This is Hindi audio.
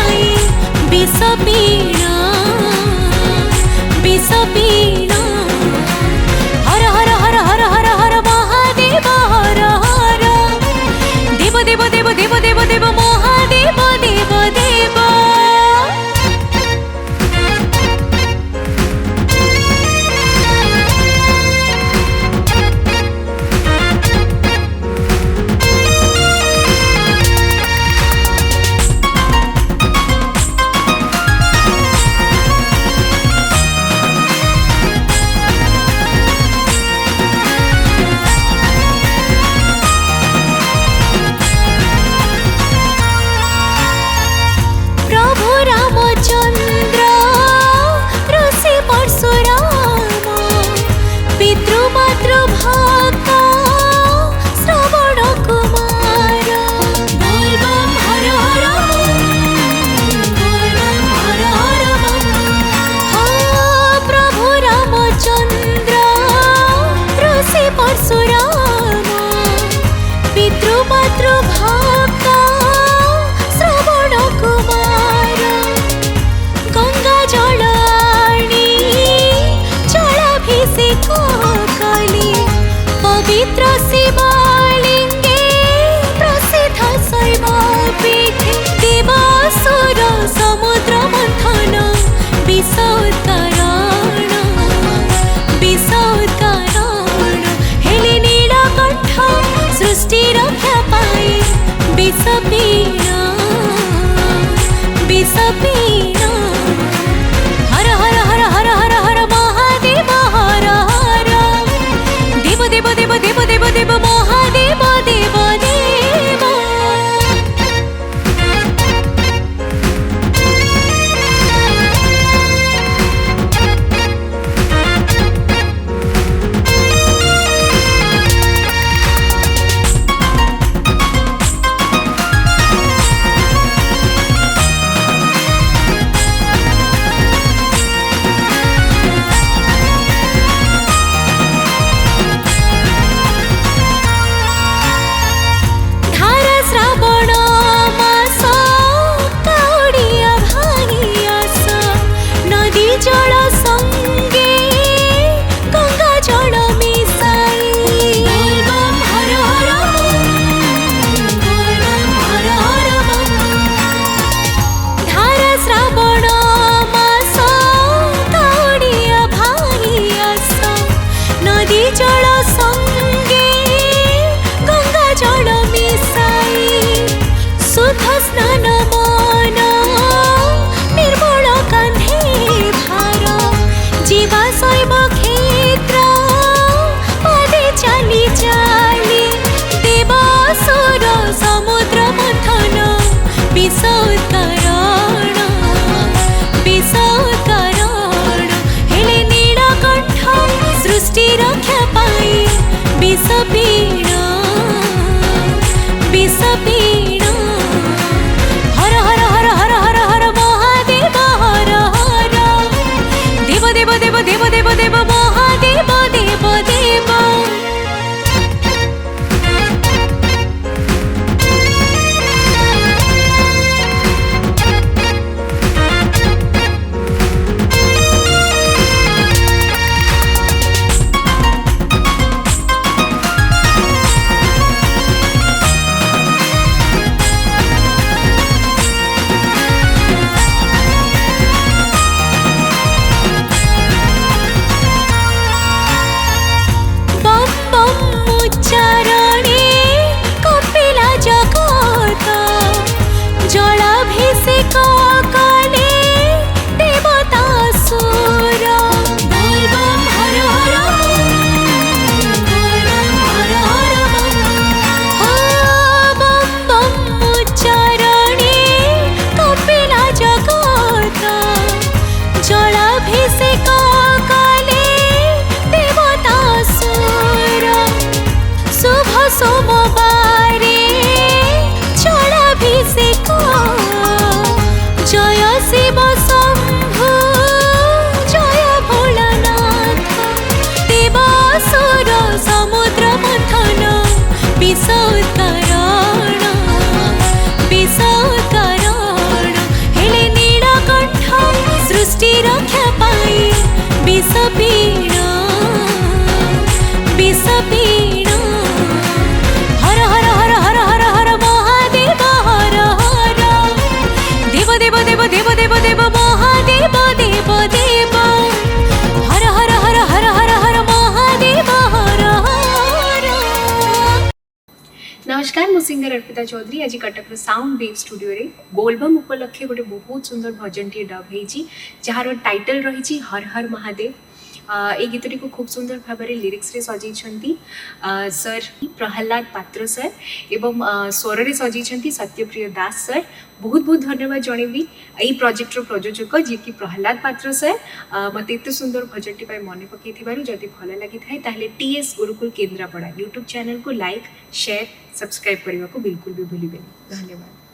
पाई विष पीणा विष पीणा हर हर हर हर हर हर महादेव हर हर देव देव देव देव देव देव महादेव देव देव चंद्र ऋषि परशुराम पितृमातृ भक्त श्रवण कुमार बोल बम हर हर बोल बम हर हर हाँ प्रभु रामचंद्र ऋषि परशुराम पितृमातृ भक्त श्रवण कुमार गंगा जलाणी जलाभिषेक कली पवित्र शिवलिंगे प्रसिद्ध शैवपीठे देवासुर समुद्र मंथन विष उत्तरायण हेले नीलकंठ सृष्टि रक्षा पाए विष पीणा विष पीणा हर हर हर हर हर हर महादेव हर हर देव देव देव देव देव देव महादेव देव देव जल संगे गंगा जल मिसाई बोल बम हर हर बोल बम हर हर धारा श्रावण मास काउडिया भाई आस नदी जल संगे गंगा जल मिसाई शुद्ध स्नान मन निर्मल कांधे जीवा शैव क्षेत्र पदे चली चली देवासुर समुद्र मंथन विष उत्तरायण हेले नीलकंठ सृष्टि रक्षा पाई विष पीणा हर हर हर हर हर हर महादेव हर हर देव देव देव देव देव देव महादेव देव देव विष उत्तरायण नमस्कार मु सिंगर अर्पिता चौधरी आज कटक साउंड वेव स्टूडियो रे बोलबम उपलक्षे गोटे बहुत सुंदर भजन टी डब होती जार टाइटल रही हर हर महादेव। ए गीतटी को खूब सुंदर भाव में लिरिक्स रे सजाई सर प्रहलाद पात्र सर एवं स्वर रे सजाई सत्यप्रिय दास सर। बहुत बहुत धन्यवाद जनइबी यही प्रोजेक्ट रो प्रयोजक जी कि प्रहलाद पात्र सर मत एत सुंदर भजनटी मन पकई जदि भल लगी था TS Gurukul Kendrapara YouTube channel को लाइक शेयर सब्सक्राइब करने को बिल्कुल भी भूलिए। धन्यवाद।